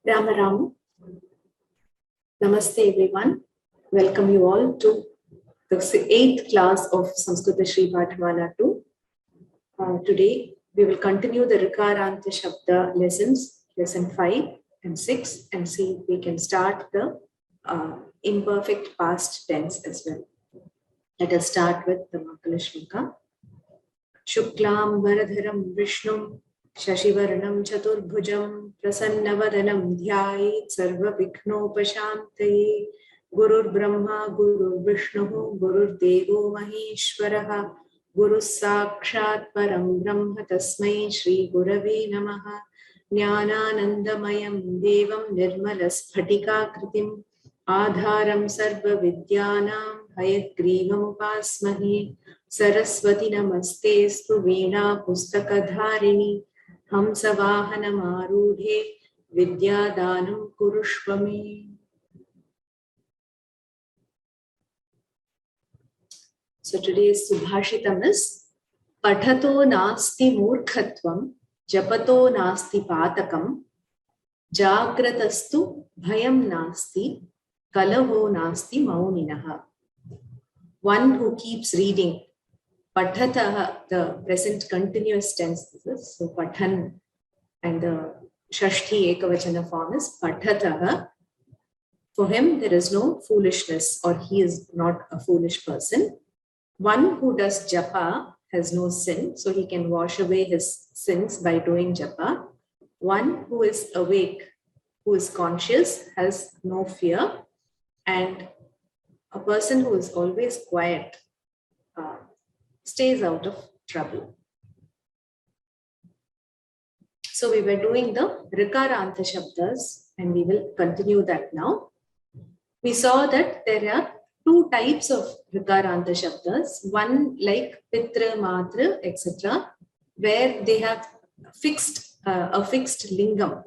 Rangarajan. Namaste everyone. Welcome you all to the 8th class of Samskritasri Pathamala 2. Today we will continue the Rikaranta Shabda lessons, lesson 5 and 6, and see if we can start the imperfect past tense as well. Let us start with the Mangala Shloka. Shuklam Varadharam Vishnum Shashivaranam Chaturbhujam Prasanavadanam Dhyayet Sarva Vikhnopashantaye Gurur Brahma Gurur Vishnu Gurur Devo Maheshwaraha Guru Sakshat Param Brahma Tasmai Shri Gurave Namaha Jnananandamayam Devam Nirmalaspatika Kritim Adharam Sarva Vidyanam Hayagrivam Upasmahe Saraswati Namaste Stu Veena Pustakadharini Hamsavahanamaarudhe Vidyadanam Kurushvame. So today's Subhashitam is Pathato Nasti Murkhatvam Japato Nasti Patakam Jagratastu Bhayam Nasti Kalavo Nasti Mauninaha. One who keeps reading. Pathataha, the present continuous tense is this. So pathan, and the shashti ekavachana form is pathataha. For him, there is no foolishness, or he is not a foolish person. One who does japa has no sin, so he can wash away his sins by doing japa. One who is awake, who is conscious, has no fear, and a person who is always quiet stays out of trouble. So we were doing the Rikaranta Shabdas, and we will continue that now. We saw that there are two types of Rikaranta Shabdas. One like Pitra, Matra, etc., where they have a fixed lingam.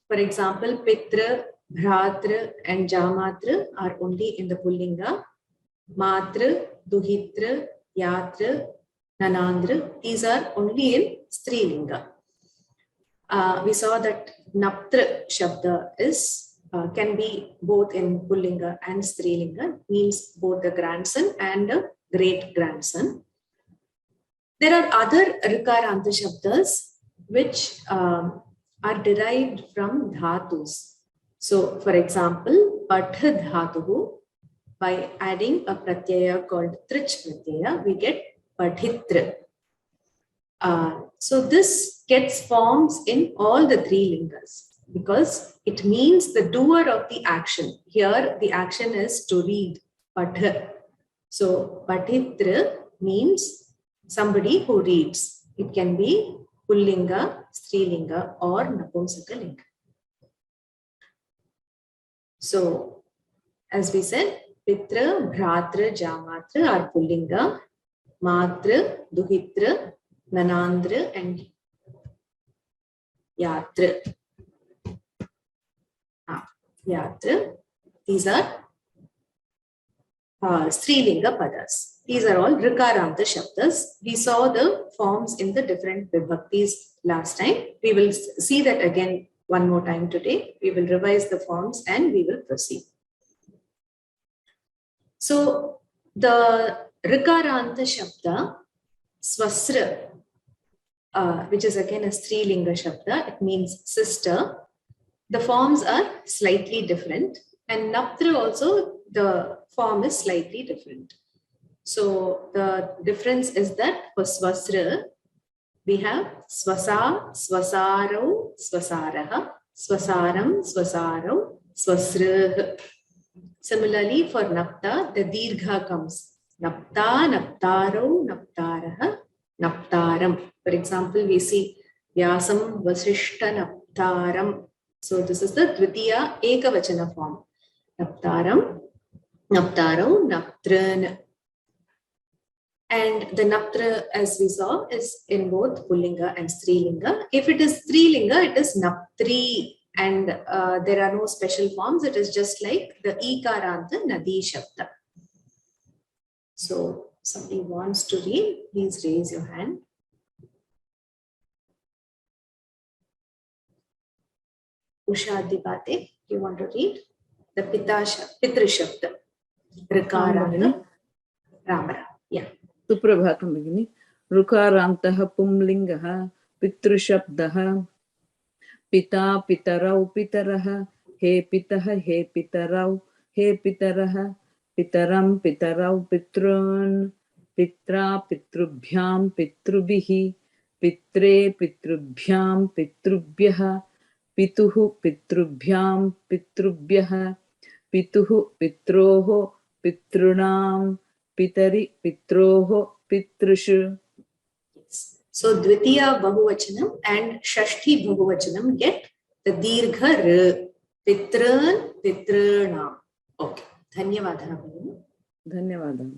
For example, Pitra, Bhratra and Jamatra are only in the Pullinga. Matra, Duhitra, Yatra, Nanandra, these are only in Strilinga. We saw that Naptra Shabda is can be both in Pullinga and Strilinga, means both the grandson and a great grandson. There are other Rikaranta Shabdas which are derived from Dhatus. So, for example, Patha Dhatuhu, by adding a pratyaya called Trich pratyaya, we get Padhitra. So this gets forms in all the three lingas because it means the doer of the action. Here the action is to read, Patha. So Padhitra means somebody who reads. It can be Pullinga, Strilinga or Napumsakalinga. So as we said, Pitra, Bhratra, Jamatra are Pullinga, Matra, Duhitra, Nanandra and Yatra. Yatra. These are Strilinga Padas. These are all Rikaranta Shabdas. We saw the forms in the different Vibhaktis last time. We will see that again one more time today. We will revise the forms and we will proceed. So the Rikaranta Shabda, Swasra, which is again a Strilinga Shabda, it means sister. The forms are slightly different, and Naptra also, the form is slightly different. So the difference is that for Swasra, we have Swasa, Swasaro, Swasaraha, Swasaram, Swasaro, Swasra. Similarly, for Napta, the Dirgha comes. Napta, Naptaro, Naptaraha, Naptaram. For example, we see Vyasam, Vasishta, Naptaram. So this is the Dvitiya Ekavachana form. Naptaram, Naptaro, Naptran. And the Naptra, as we saw, is in both Pullinga and Strilinga. If it is Strilinga, it is Naptri. And there are no special forms. It is just like the Ikaranta Nadi Shabda. So, somebody wants to read, please raise your hand. Usha Dibate, you want to read? The Pitru Shabda. Rikaranta. Ramara. Yeah. Suprabhatam Bhagini. Rukarantaha Pumlingaha Pitrushabdaha Pita Pitarau Pitaraha He Pitaha He Pitarau He Pitaraha Pitaram Pitarau Pitrun Pitra Pitrubhyam Pitrubhihi Pitre Pitrubhyam Pitrubhyaha Pituhu Pitrubhyam Pitrubhyaha Pituhu Pitroho Pitrunam Pitari Pitroho Pitrushu. So Dvitiya Bahuvachanam and Shashti Bahuvachanam get the Dirgha R. Pitran, Pitrana. Okay. Dhanyavadha. Dhanyavada.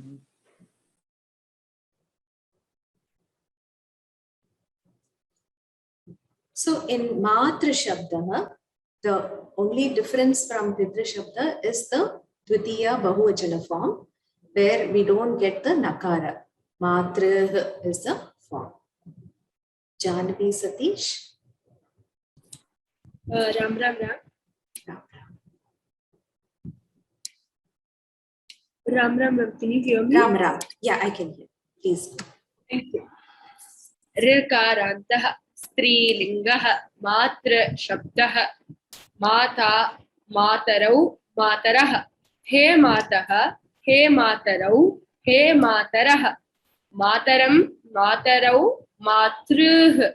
So in Matra Shabda, the only difference from Pitru Shabda is the Dvitiya Bahuvachana form, where we don't get the Nakara. Matra is the form. Janvi Satish. Ram. Can you hear me? Ram. Yeah, I can hear. Please. Thank you. Rikarantah Strilingah Matra Shabdah Mata Matarau Matarah He Mataha He Matarau He Matarah Mataram Matarau Matruh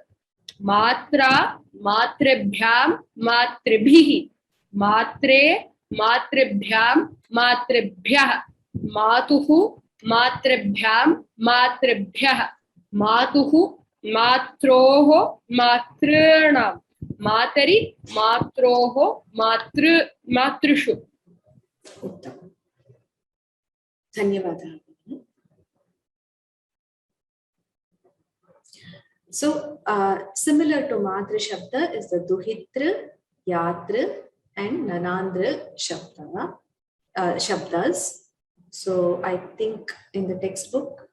Matra Matribhyam Matribhihi Matre Matribhyam Matribhyah Matuhu Matribhyam Matribhyah Matuhu Matroho Matrunam Matari Matroho Matrushu. Dhanyavadha. So, similar to Matra Shabda is the Duhitra, Yatra, and Nanandra Shabdas. So, I think in the textbook,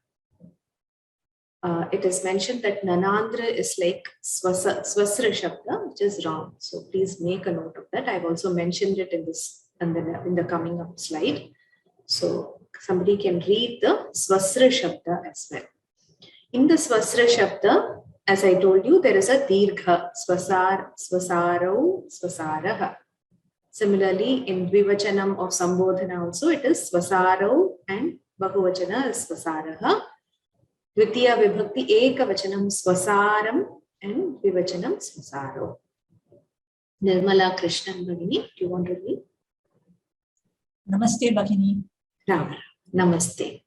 it is mentioned that Nanandra is like Swasra Shabda, which is wrong. So, please make a note of that. I've also mentioned it in the coming up slide. So, somebody can read the Swasra Shabda as well. In the Swasra Shabda, as I told you, there is a Dirgha, Swasarau, Swasaraha. Similarly, in Dvivachanam of Sambodhana also, it is Swasarau and Bahuvachana is Swasaraha. Dvitiya Vibhakti Ekavachanam Swasaram and Dvivachanam Swasarau. Nirmala Krishnan Bhagini, do you want to read? Namaste Bhagini. Ram. Namaste.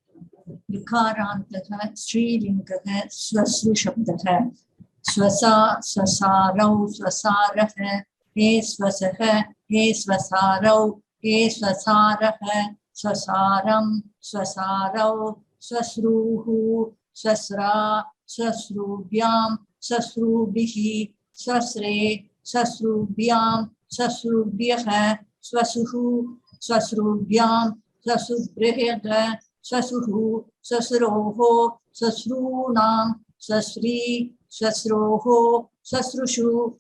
Vikarantah Srilingah Swasru Shabdah Swasa Swasarau Swasarah He Swasaha He Swasarau He Swasarah Swasaram Swasarau Swasruhu Swasra Swasrubhyam Swasrubhihi Swasre Swasrubhyam Swasrubhyah Swasuhu Swasrubhyam Swasubhrihya Swasuhu, Swasroho, Swasrunam, Swasri, Swasroho, Swasrushu.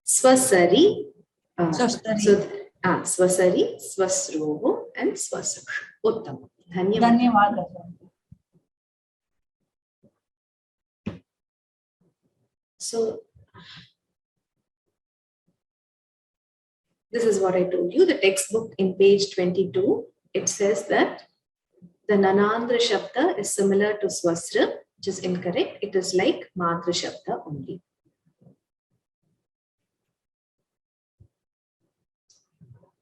Swasari. Swasari. So, Swasari, Swasroho, and Swasrushu. Uttam. Dhanyavada. So, this is what I told you. The textbook in page 22, it says that the Nanandra Shabda is similar to Swasra, which is incorrect. It is like Matra Shabda only.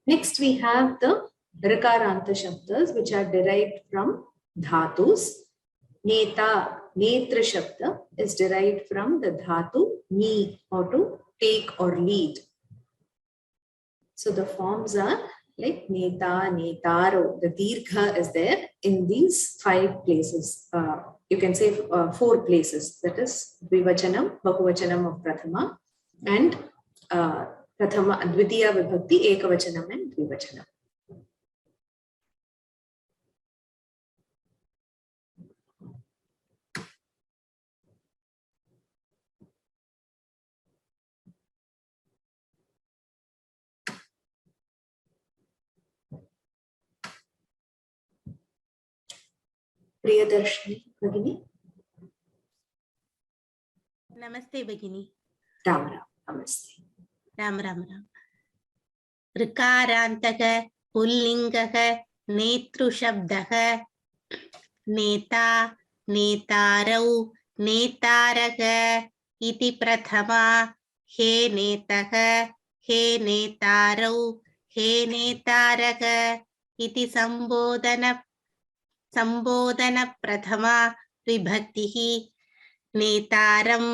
Next, we have the Rikaranta Shabdas, which are derived from Dhatus. Neta, Netra Shabda is derived from the Dhatu, Ni, or to take or lead. So the forms are like Neta, Netaro. The Dirgha is there in these 5 places. You can say 4 places. That is Dvivachanam, Bahuvachanam of Prathama, and Dvitiya Vibhakti, Ekavachanam and Dvivachanam. Priyadarshini Bhagini. नमस्ते भगिनी. Ram Ram. Namaste. Ram Ram Ram. ऋकारान्तः पुल्लिङ्गः नेतृशब्दः नेता नेतारौ नेतारः इति प्रथमा हे नेतः हे नेतारौ हे नेतारः इति संबोधन प्रथमा विभक्तिः नेतारं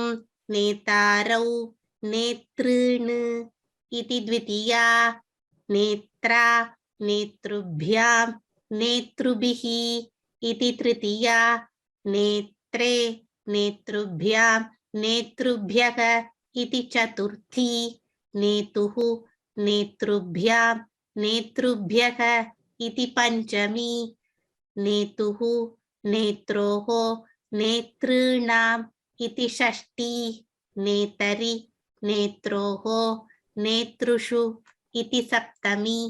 नेतारौ नेतॄन् इति द्वितीया नेत्रा नेतृभ्यां नेतृभिः इति तृतीया नेत्रे नेतृभ्यां नेतृभ्यः इति चतुर्थी नेतुः नेतृभ्यां नेतृभ्यः इति पंचमी नेतुः नेत्रोः नेतॄणाम् इति षष्ठी नेतरि नेत्रोः नेतृषु इति सप्तमी.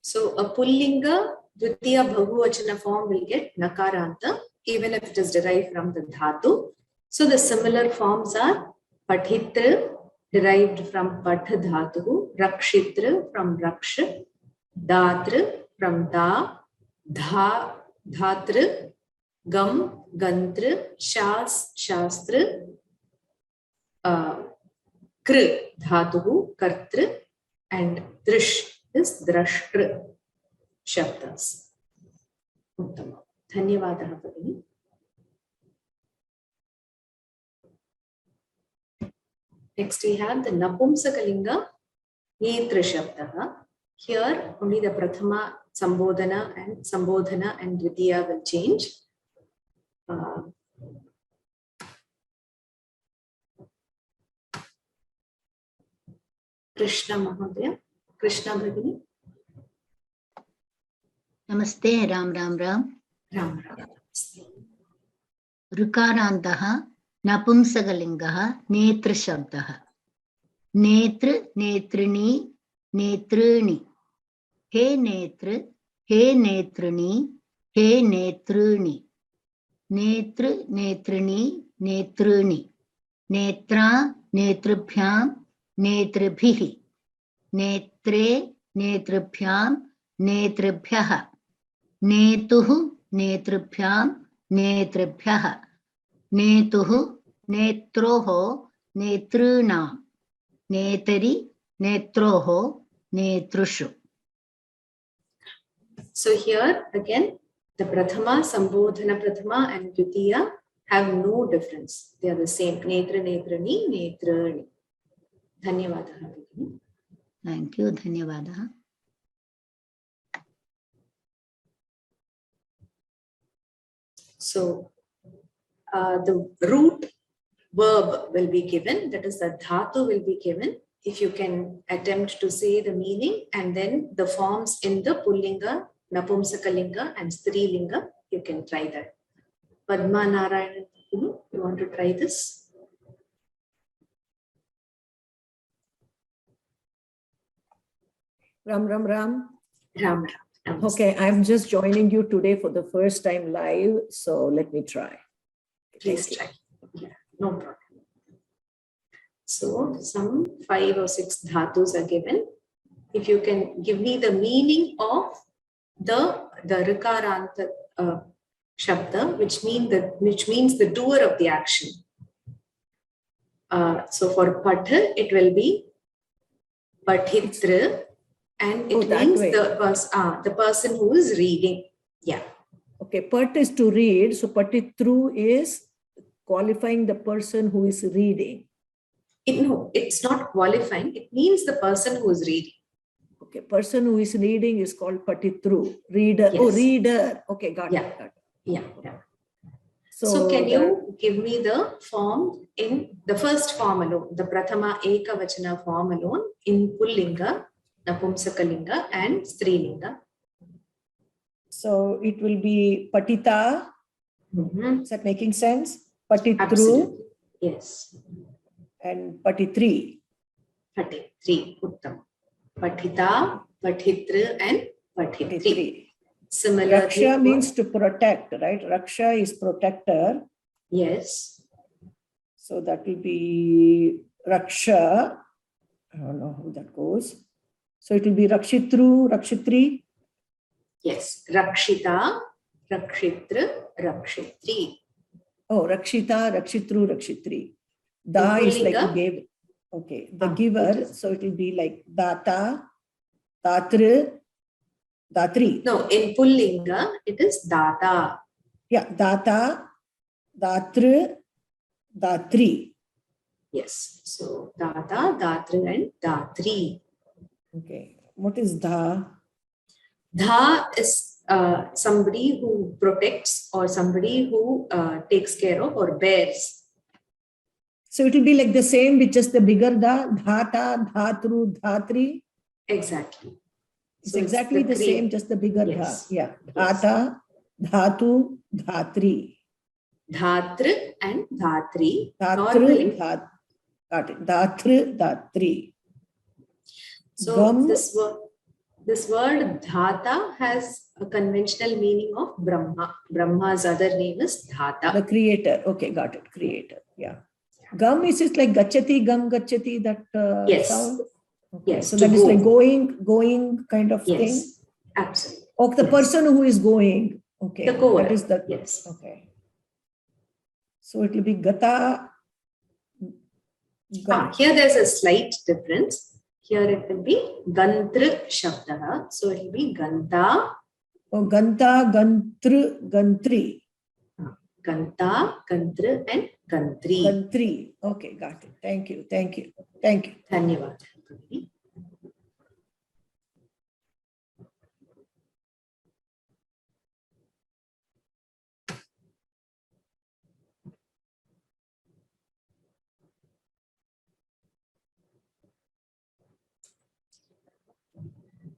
So a pullinga dvitiya bahuvachana form will get nakaranta even if it is derived from the dhatu. So the similar forms are pathitra derived from patha dhatu, rakshitra from raksha, datra from da, dhatra, gam, gantra, shastra, kr dhatu, kartra, and drish is drashtra shabdas. Uttama. Dhanyavadaha Bhagini. Next we have the Napumsakalinga Netra Shabdaha. Here only the Prathama Sambodhana and Dvitiya will change. Krishna Mahodaya, Krishna Bhagini. Namaste, Ram Ram Ram. Ram Ram. Rukarantaha Napumsakalingaha Netra Shabdaha. Netra, Netrini, Netruni. He Netra, He Netruni, He Netruni. Netra, Netrini, Netruni. Netra, Netrabhyam, Netrabhihi. Netre, Netrabhyam, Netrabhyaha. Netuhu, Netrabhyam, Netrabhyaha. Netuhu, Netroho, Netrunam. Netari, Netroho, Netrushu. So here again, the Prathama, Sambodhana Prathama and Dvitiya have no difference. They are the same. Netra, Netrani, Netrani. Dhanyavadaha. Thank you. Dhanyavadaha. So the root verb will be given, that is the dhatu will be given. If you can attempt to say the meaning and then the forms in the Pullinga, Napumsakalinga and Strilinga, you can try that. Padma Narayan, you want to try this? Ram Ram Ram. Ram Ram. Namaste. Okay, I'm just joining you today for the first time live, so let me try. Please try. Yeah, no problem. So some 5 or 6 dhatus are given. If you can give me the meaning of the Rikaranta Shabda, which means the doer of the action. So for Patha, it will be Pathitra, and it means the person who is reading. Yeah. Okay, Pat is to read, so Patitru is qualifying the person who is reading. No, it's not qualifying. It means the person who is reading. Okay, person who is reading is called Patitru. Reader. Yes. Oh, reader. Okay, got it. Got it. Yeah. So can you give me the form in the first form alone, the Prathama Ekavachana form alone in Pullinga, Napumsakalinga and Strilinga? So it will be Patita. Is that making sense? Patitru. Absolutely. Yes. And Patitri. Patitri. Uttam. Patita, Patitra and Patitri. Similarly, Raksha means to protect, right? Raksha is protector. yes. So that will be Raksha. I don't know how that goes. So it will be Rakshitru, Rakshitri. Yes. Rakshita, Rakshitra, Rakshitri. Oh, Rakshita, Rakshitru, Rakshitri. Da is like Pullinga. who gave. Okay, the It giver. is. So it will be like Data, Datra, Datri. No, in Pullinga, it is Data. Yeah, Data, Datra, Datri. Yes. So Data, Datra, and Datri. Okay, what is Da? Dha is somebody who protects or somebody who takes care of or bears. So it will be like the same with just the bigger Da, Dhata, Dhatru, Dhatri. Exactly. It's So exactly the Kriya. same, just the bigger Yes. Dha. Yeah, Yes. Dhata, Dhatu, Dhatri. Dhatra and Dhatri. Dhatru, Normally, got it. Dhatru, Dhatri. so Gam, this word Dhata has a conventional meaning of Brahma. Brahma's other name is Dhata. the creator. Okay, got it. Creator. Yeah. Gam is it like Gachati, Gam Gachati, that Yes. sound? Okay. Yes, So to that is go. like going kind of thing. Yes, absolutely. Oh, the Yes. person who is going. Okay. The goer. That is the. Yes. Okay. So it will be Gata. Gam. Here there's a slight difference. Here it will be Gantr Shabdaha. So it will be Ganta, Oh, Ganta, Gantru, Gantri. Ganta, Gantra, and Gantri. Gantri. Okay, got it. Thank you. Thank you. Thank you. Dhanyavad.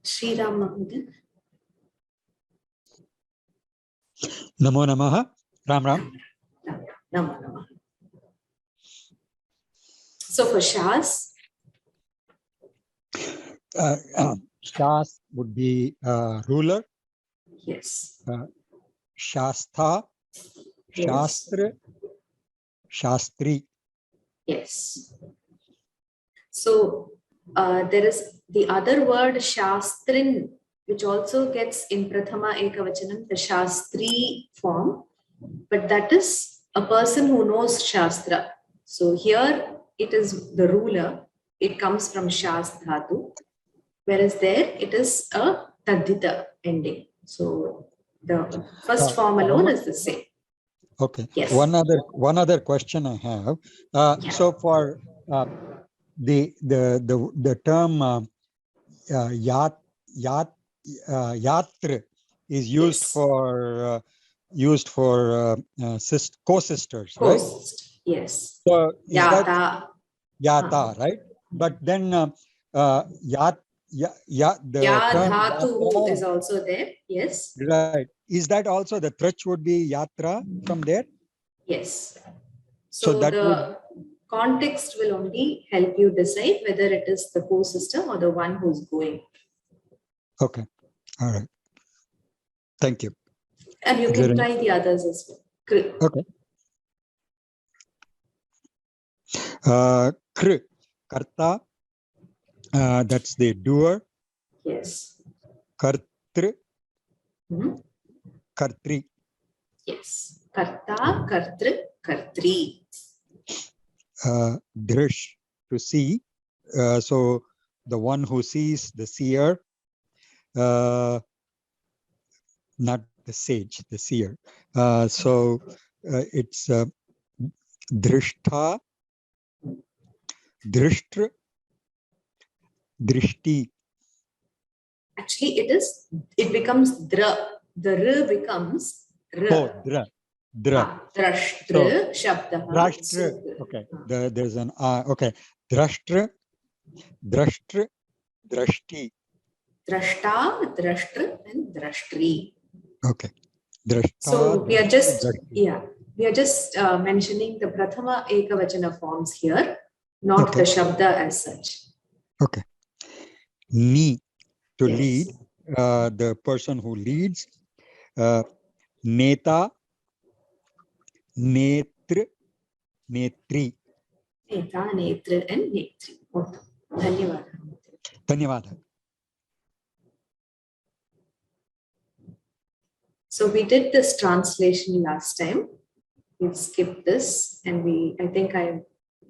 Sri Ram Mahoday. Namo Namaha. Ram Ram. Namo Namah. So for Shas, Shas would be ruler. yes. Shastha, Yes. Shastra, Shastri. Yes. So there is the other word Shastrin, which also gets in Prathama Ekavachanam, the Shastri form, but that is a person who knows Shastra. So here it is the ruler, it comes from Shasthatu, whereas there it is a Tadhita ending. So the first form alone is the same. Okay. Yes. One other question I have. Yeah. So for the term yatra is used Yes. for co-sisters, right? Coast. Yes. So is that Yata. yata, right? But then the term Dhatu yatra, is also there. Yes. right? Is that also the trach would be yatra from there? Yes. So So that the context will only help you decide whether it is the co-system or the one who's going. Okay. All right. Thank you. And you can try the others as well. Kri. Okay. Kr, karta, that's the doer. Yes. Kartr, Hmm. kartri. Yes. Karta, Kartri, Kartri. Drish, to see. So the one who sees, the seer, not the sage, the seer. So it's drishta, drishtra, drishti. Actually, it becomes dra. The r becomes r. Oh, dra. Drashtra, Shabdaha. Drashtra. Okay. There's an okay. Drashtra, drashtra, drashti. Drashta, Drashtra, and Drashtri. Okay. Drashta, So we are just, drashti. mentioning the Prathama Ekavachana forms here, not Okay. the Shabda as such. Okay. Ni, to Yes. lead, the person who leads. Neta, Netr, Netri. Neta, Netra, and Netri. Okay. Dhanyavada. Dhanyavada. So we did this translation last time. We've skipped this, and I think I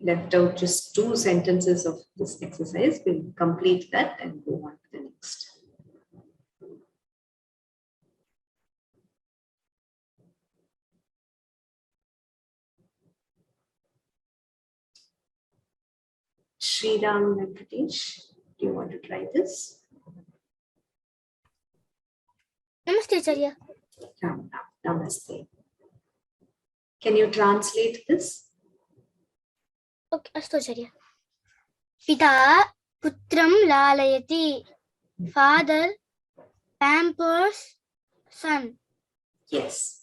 left out just 2 sentences of this exercise. We'll complete that and go on to the next. Sriram Venkatesh, do you want to try this? Namaste, Acharya. Ram Ram, Namaste. Can you translate this? Okay, Astu, Acharya. Pita putram lalayati. Father pampers son. Yes.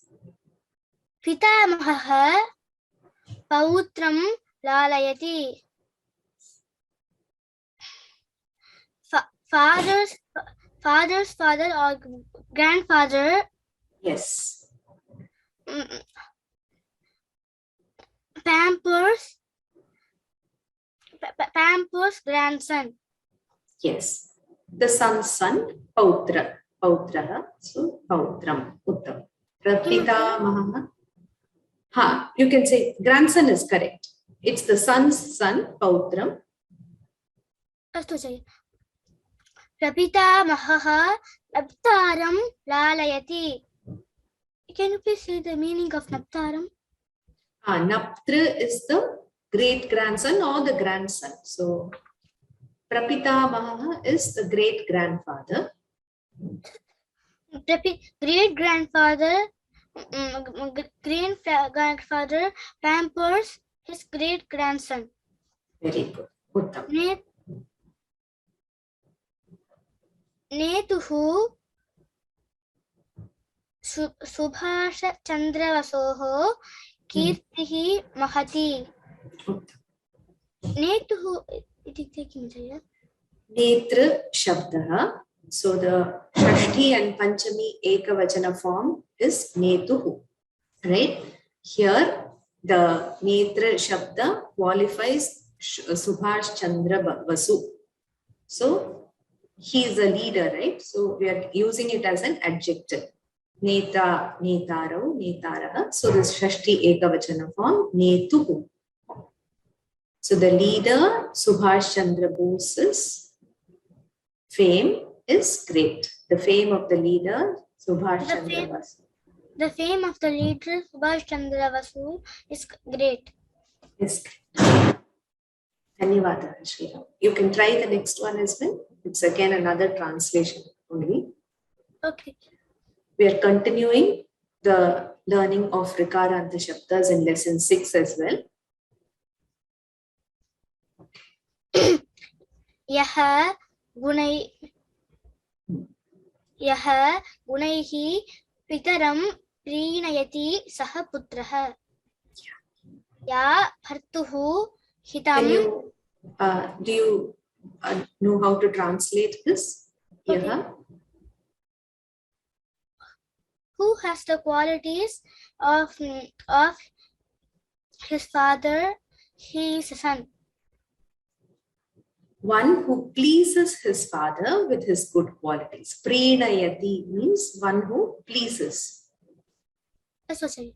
Pitamaha pautram lalayati. Father's father or grandfather Yes. pampers grandson. Yes. The son's son, Pautra. Pautraha, so Pautram, Uttam. Prapitamaha. Ha, you can say grandson is correct. It's the son's son, Pautram. Astu, Acharya. Prapitamaha naptaram lalayati. Can you please say the meaning of naptaram? Naptra is the great grandson or the grandson. So Prapitamaha is the great grandfather. Great grandfather pampers his great grandson. Very good. Uttam. Netuhu Subhasha Chandravasoho Kirtihi Mahati. Netuhu Netra Shabdaha. So the Shashti and Panchami Ekavachana form is Netuhu. Right? Here the Netra Shabda qualifies Subhash Chandra Vasu. So he is a leader, right? So we are using it as an adjective. Neta, Netarau, Netaraha. So this Shashti Ekavachana form, Netuhu. So the leader, Subhash Chandra Bose's fame is great. The fame of the leader, Subhash Chandra Bose. The fame of the leader Subhash Chandra Vasu is great. Is great. Dhanyavada, Shriram. You can try the next one as well. It's again another translation only. Okay. We are continuing the learning of Rikaranta Shabdas in lesson 6 as well. Yaha gunaihi pitaram prinayati saha putraha. Ya bhartuhu hitam. Do you know how to translate this? Okay. Yaha. Who has the qualities of his father? He is a son. One who pleases his father with his good qualities. Prenayati means one who pleases. That's what I said.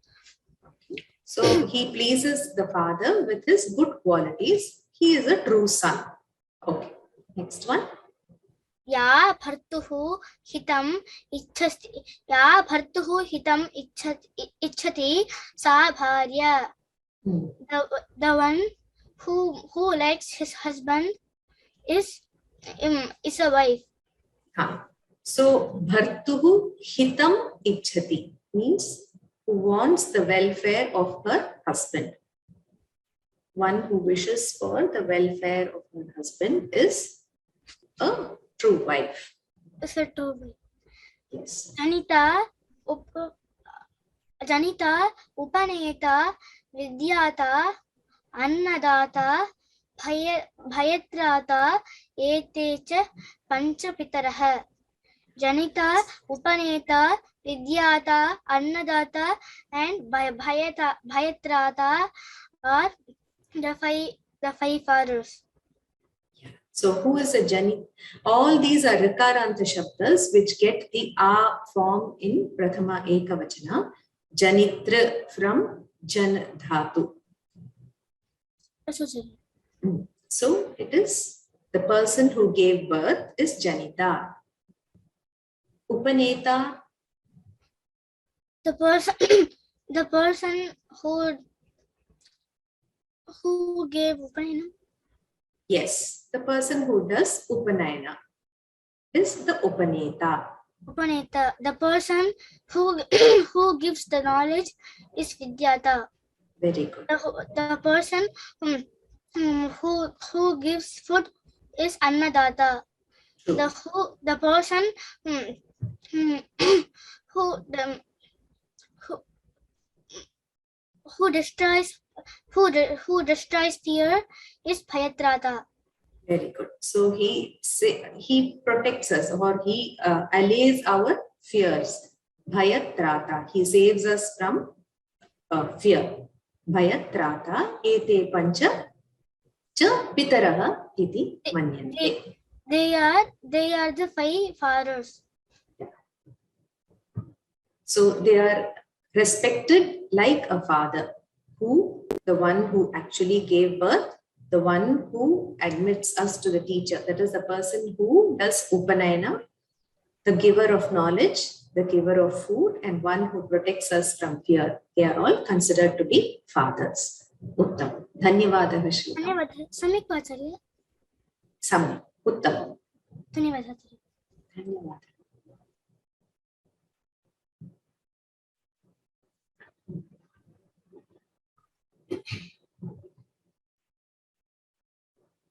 So he pleases the father with his good qualities. He is a true son. Okay. Next one. Ya bhartuhu hitam ichhati. Ya bhartuhu hitam ichhati sa bharya. The one who likes his husband is a wife. So bhartuhu hitam ichhati means who wants the welfare of her husband. One who wishes for the welfare of her husband is a true wife. Is a true wife. Yes. Janita upaneta vidyata annadata bhayatrata ete cha pancha pitaraha. Janita, Upaneta, Vidyata, Annadata, and Bhayatrata are the five fathers. So who is a Jani? All these are Rikaranta Shabdas which get the A form in Prathama Ekavachana. Janitra from Jan Dhatu. So it is the person who gave birth is Janita. Upaneta. The person the person who gave Upanayana. Yes, the person who does Upanayana is the Upaneta. Upaneta. The person who who gives the knowledge is Vidyata. Very good. The person who gives food is Annadata. True. The person who destroys fear is Bhayatrata. Very good. So he protects us, or he allays our fears. Bhayatrata. He saves us from fear. Bhayatrata ete pancha cha pitaraha iti manyante. They are the five fathers. So they are respected like a father. Who? The one who actually gave birth, the one who admits us to the teacher. That is the person who does Upanayana, the giver of knowledge, the giver of food, and one who protects us from fear. They are all considered to be fathers. Uttam. Dhanyavada Shilpa. Dhanyavad. Samik Acharya. Samik. Uttam. Dhanyavad. Dhanyavada.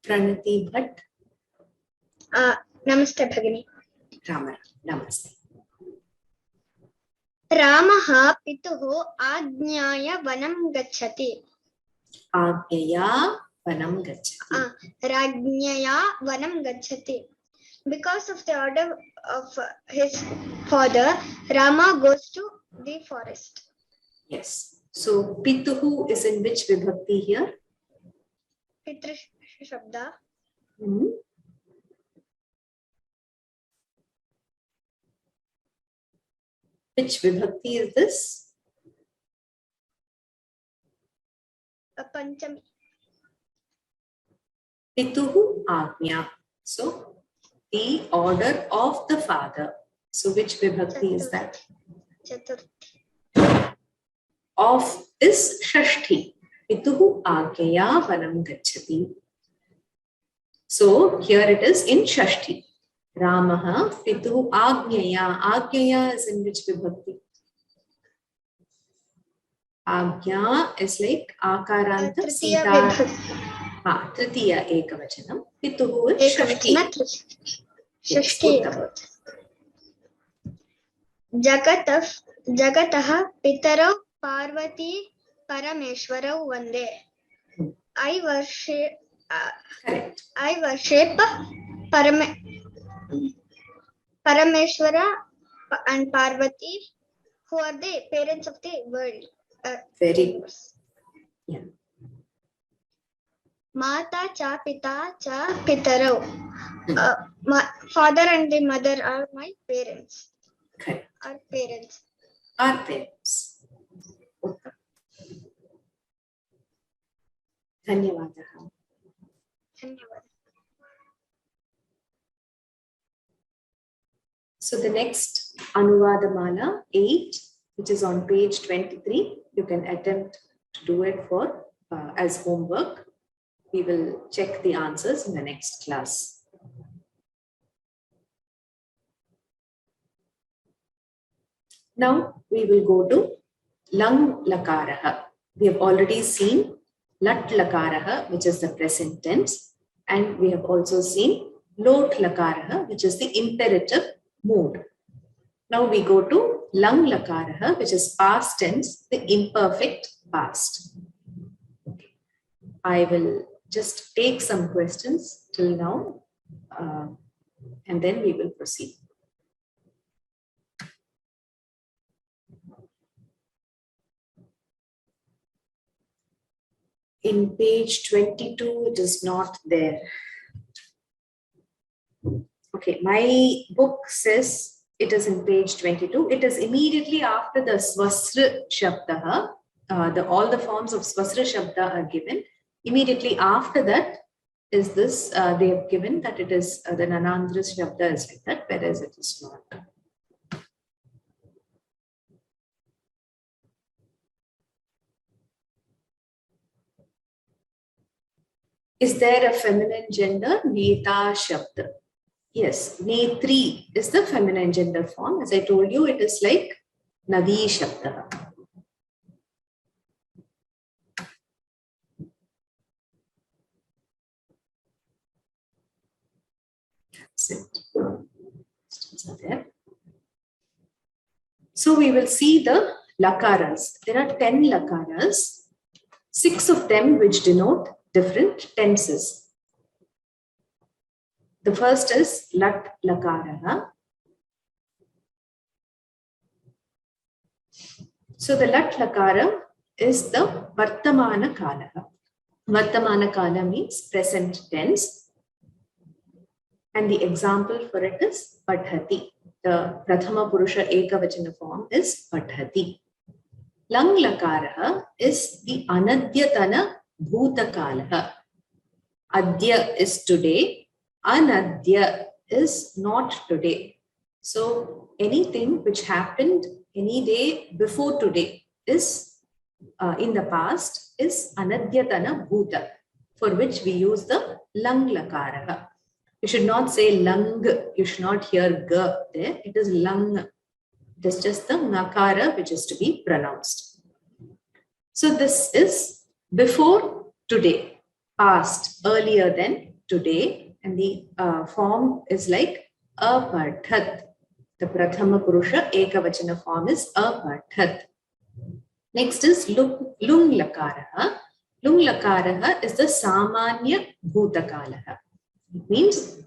Pranati Bhatt. Namaste Bhagini. Rama. Namaste. Ramah pituhu ajñaya vanam gacchati. Ajñaya vanam gacchati. Rajñaya vanam gacchati. Because of the order of his father, Rama goes to the forest. Yes. So pituhu is in which vibhakti here? Pitru Shabda. Which vibhakti is this? Panchami. Pituhu Agnya. So the order of the father. So which vibhakti is that? Chaturthi. Of is Shashti. Pituhu Agyaya Vanam Gacchati. So here it is in Shashti. Ramaha Pituhu Agyaya. Agyaya is in which vibhakti? Agya is like Akaranta Sita. Tritiya Ekavachanam. Pituhu is Shashti. Shashti. Jagatah Pitarau Parvati Parameshwarau Vande. I worship Parameshwara and Parvati, who are the parents of the world. Very good. Yeah. Mata cha pita cha pitarau. Father and the mother are my parents. Okay. Our parents. Our parents. Okay. Dhanyavadaha. So the next Anuvadamala 8, which is on page 23, you can attempt to do it for as homework. We will check the answers in the next class. Now we will go to Lang Lakaraha. We have already seen Lat Lakaraha, which is the present tense, and we have also seen Lot Lakaraha, which is the imperative mood. Now we go to Lang Lakaraha, which is past tense, the imperfect past. Okay. I will just take some questions till now, and then we will proceed. in page 22, it is not there. Okay, my book says it is in page 22. It is immediately after the Swasra Shabda. All the forms of Swasra Shabda are given. Immediately after that is this, they have given that it is the Nanandra Shabda is like that, whereas it is not. Is there a feminine gender? Neta Shabda. Yes, Netri is the feminine gender form. As I told you, it is like Nadi Shabda. So we will see the lakaras. There are 10 lakaras, 6 of them which denote different tenses. The first is lat lakara. So the lat lakara is the vartamana kala. Vartamana kala means present tense. And the example for it is padhati. The prathama purusha ekavachana form is padhati. Lang lakara is the anadyatana bhutakala. Adya is today. Anadya is not today. So anything which happened any day before today is in the past is anadyatana bhuta, for which we use the lang lakara. You should not say lang, you should not hear g there. It is lang. It is just the nakara which is to be pronounced. So this is before today, past, earlier than today. And the form is like apadhat. The prathama purusha ekavachana form is apadhat. Next is lung lakara. Lung lakara is the samanya bhutakala. It means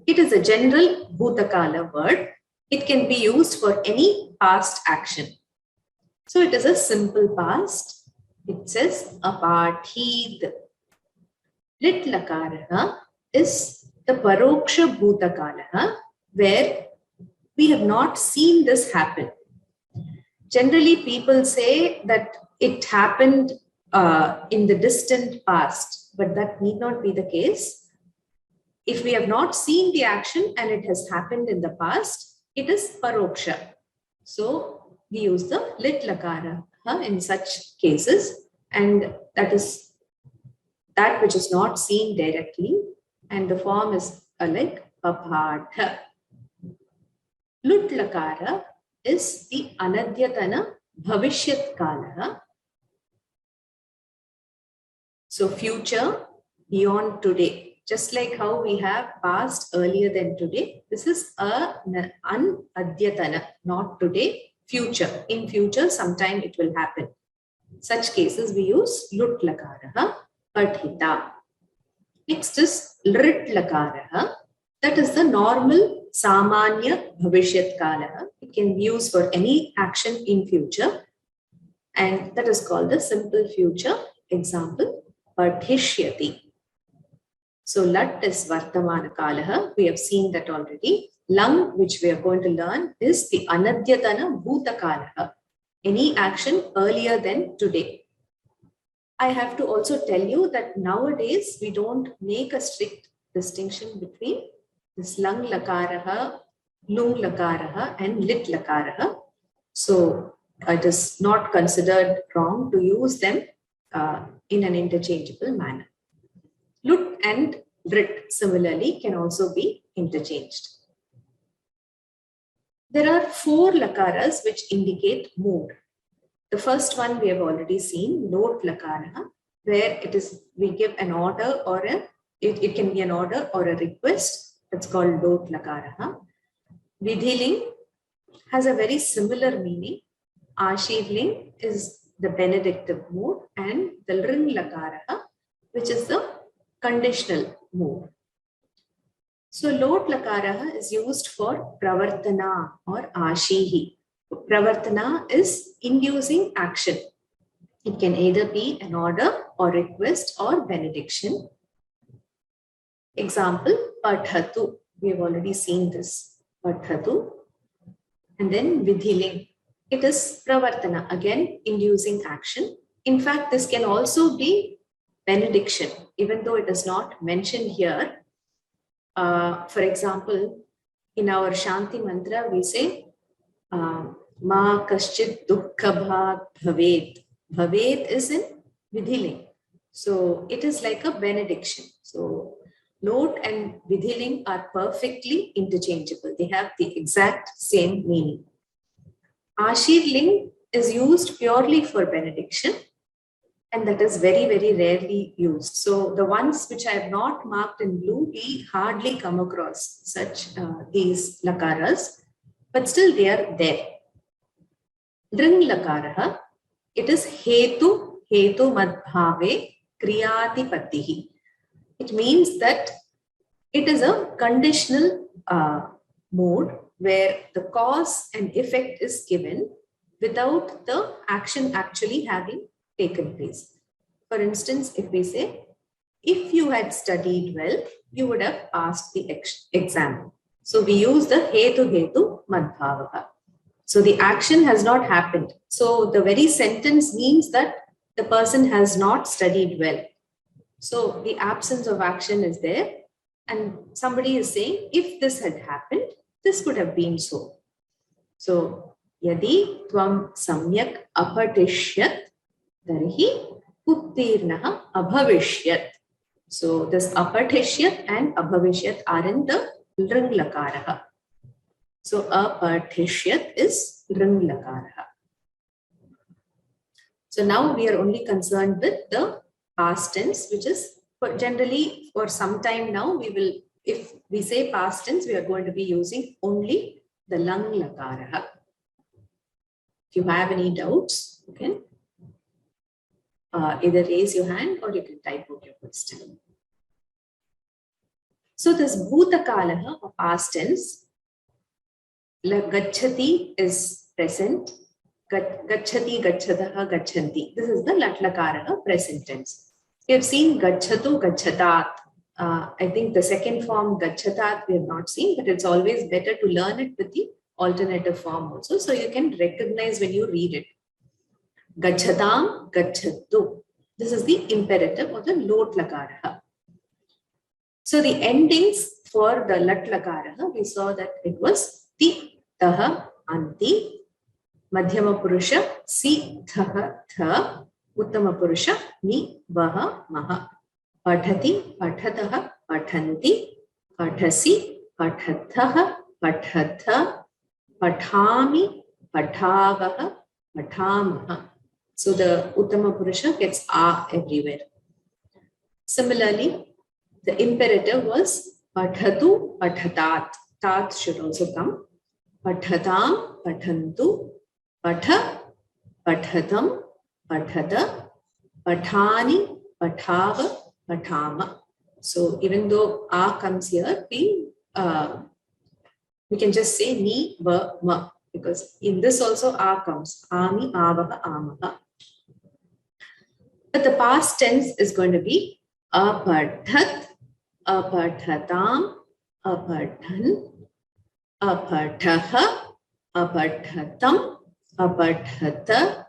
it is a general bhutakala word. It can be used for any past action. So it is a simple past. It says apatid. Lit lakara is the paroksha bhutakala, where we have not seen this happen. Generally, people say that it happened in the distant past, but that need not be the case. If we have not seen the action and it has happened in the past, it is paroksha. So we use the lit lakara in such cases, and that is that which is not seen directly, and the form is like papadha. Lut lakara is the anadyatana bhavishyat kala. So future beyond today. Just like how we have past earlier than today, this is an adyatana, not today, future. In future, sometime it will happen. Such cases we use lut lakara, padhita. Next is lrit lakara. That is the normal samanya bhavishyat kala. It can be used for any action in future. And that is called the simple future. Example, padhishyati. So lat is vartamana kalaha. We have seen that already. Lang, which we are going to learn, is the anadyatana bhuta kalaha. Any action earlier than today. I have to also tell you that nowadays we don't make a strict distinction between this lang lakaraha, lung lakaraha, and lit lakaraha. So it is not considered wrong to use them in an interchangeable manner. Lut and rit similarly can also be interchanged. There are 4 lakaras which indicate mood. The first one we have already seen, lot lakara, where it is we give an order or it can be an order or a request. That's called lot lakara. Vidhiling has a very similar meaning. Ashirling is the benedictive mood, and the lring lakara, which is the conditional mood. So lot lakara is used for pravartana or ashihi. Pravartana is inducing action. It can either be an order or request or benediction. Example, Pathatu. We have already seen this. Pathatu. And then Vidhiling. It is Pravartana, again inducing action. In fact, this can also be benediction, even though it is not mentioned here. For example, in our Shanti mantra, we say, Ma kaschit dukkha bhavet. Bhavet is in Vidhiling. So it is like a benediction. So Lot and Vidhiling are perfectly interchangeable. They have the exact same meaning. Ashirling is used purely for benediction, and that is very, very rarely used. So the ones which I have not marked in blue, we hardly come across such these lakaras, but still they are there. Dring lakaraha, it is hetu madbhave kriyati patihi. It means that it is a conditional mode where the cause and effect is given without the action actually having taken place. For instance, if we say, if you had studied well, you would have passed the exam. So we use the hetu madbhavaha. So the action has not happened. So the very sentence means that the person has not studied well. So the absence of action is there. And somebody is saying, if this had happened, this would have been so. So, yadi tvam samyak apatishyat, tarhi uttirnaha abhavishyat. So this apatishyat and abhavishyat are in the ring lakaraha. So apatishyat is ring lakaraha. So now we are only concerned with the past tense, which is generally for some time now, we will, if we say past tense, we are going to be using only the lang lakaraha. If you have any doubts, you can either raise your hand or you can type out your question. So this bhutakalaha or past tense, gacchati is present, gacchati, gacchataha, gacchanti. This is the latlakaraha present tense. We have seen gacchatu, gacchatat. I think the second form gacchatat we have not seen, but it's always better to learn it with the alternative form also, so you can recognize when you read it. Gacchatam, gacchatu. This is the imperative or the lot lakaraha. So the endings for the lat lakaraha, we saw that it was ti, taha, anti, madhyama purusha, si, thaha, tha, uttama purusha, ni, vaha, maha. Padhati, padhataha, padhanti, padhasi, padhathaha, padhatha, padhami, padhavaha, padhamaha. So the uttama purusha gets a everywhere. Similarly, the imperative was padhatu, padhatat. Tat should also come. Padhatam, padhantu, padha, padhatam, padhata, padhani, padhava, padhama. So even though a comes here, we can just say ni, va, ma, because in this also a comes. Ami, avaha, amaha. But the past tense is going to be apadhat, apadhatam, apadhan, apadhaha, apadhatam, apadhata,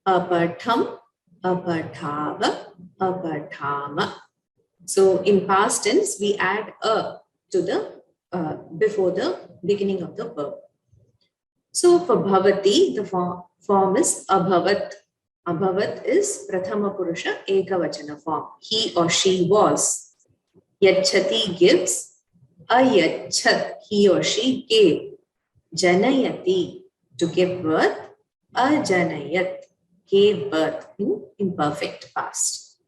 apadham, apadhava, apadhama. So in past tense, we add a to the before the beginning of the verb. So for bhavati, the form is abhavat. Abhavat is prathama purusha ekavachana form. He or she was. Yachati gives. Ayachat, he or she gave. Janayati, to give birth. Ajanayat, gave birth in imperfect past.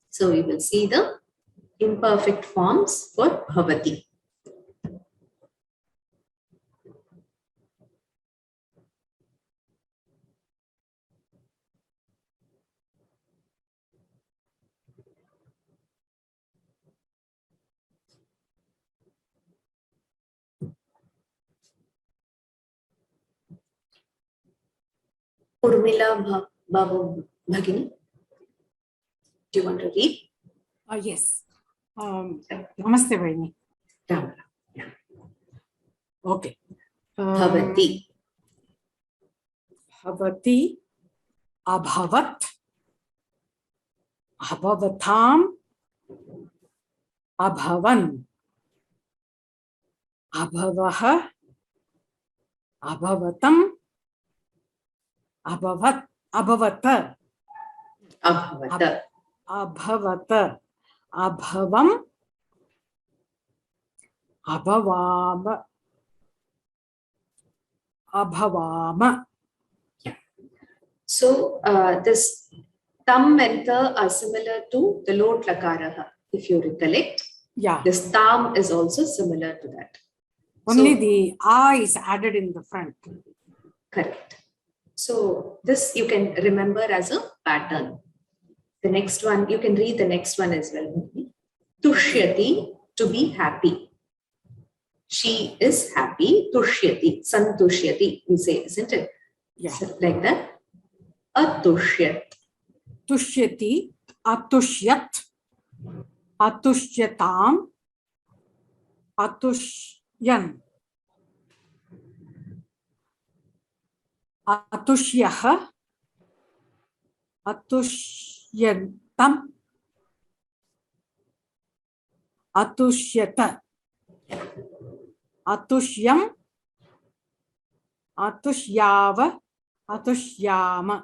So we will see the imperfect forms for bhavati. Urmila Babu Bhagini, do you want to read? Yes. Namaste, Vaini. Ram. Yeah. Okay. Bhavati. Bhavati, Abhavat, Abhavatam, Abhavan, Abhavaha, Abhavatam, Abhavat, Abhavata, Abhavata. Abhavata, Abhavam, Abhavama, Abhavama. So this tam and ta are similar to the lot lakaraha, if you recollect. Yeah. This tam is also similar to that. Only So, the A is added in the front. correct. So this you can remember as a pattern. The next one, you can read the next one as well. Tushyati, to be happy. She is happy. Tushyati, santushyati, we say, isn't it? Yeah. So, like that. Atushyat. Tushyati, Atushyat, Atushyatam, Atushyan, Atushyaha, Atushyantam, Atushyata, Atushyam, Atushyava, Atushyama.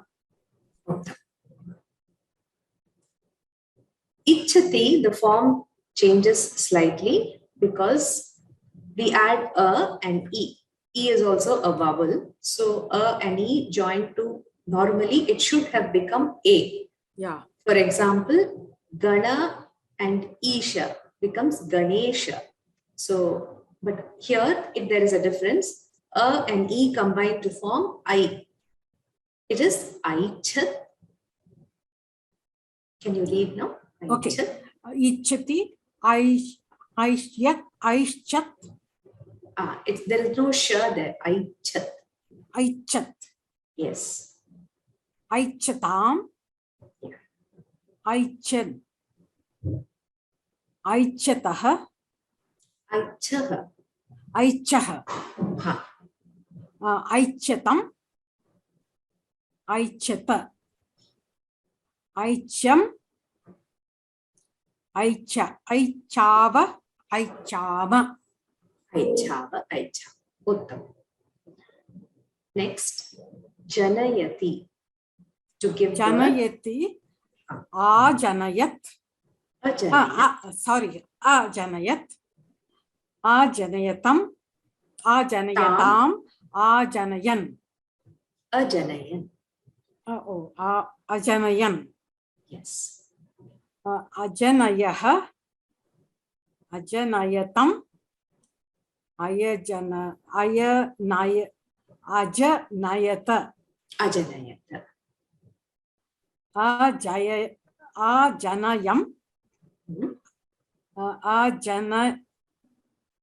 Ichati, the form changes slightly because we add a and e. E is also a vowel. So a and e joined to, normally it should have become a. Yeah. For example, Gana and Isha becomes Ganesha. So, but here, if there is a difference, a and e combine to form I. It is Aichat. Can you read now? Okay. Aichat. Ichati, Aishyat, Aishyat, There is no sh there. Aichat. Aichat, Yes. Aichatam, Aichan, Aichataha, Aichaha. Aichaha, Ha. Aichatam, Aichata, Aicham, Aicha, Aichava, Aichama. Aichava. Aicha. Uttam. Next, Janayati. To give birth. Janayati, Ajanayat, Ajanayat. sorry, Ajanayat, Ajanayatam, Ajanayatam, Ajanayan. Ajanayan. Ajanayan. Yes. Ajanayaha, Ajanayatam, Ajanayata, Ajanayata. Ajanayam,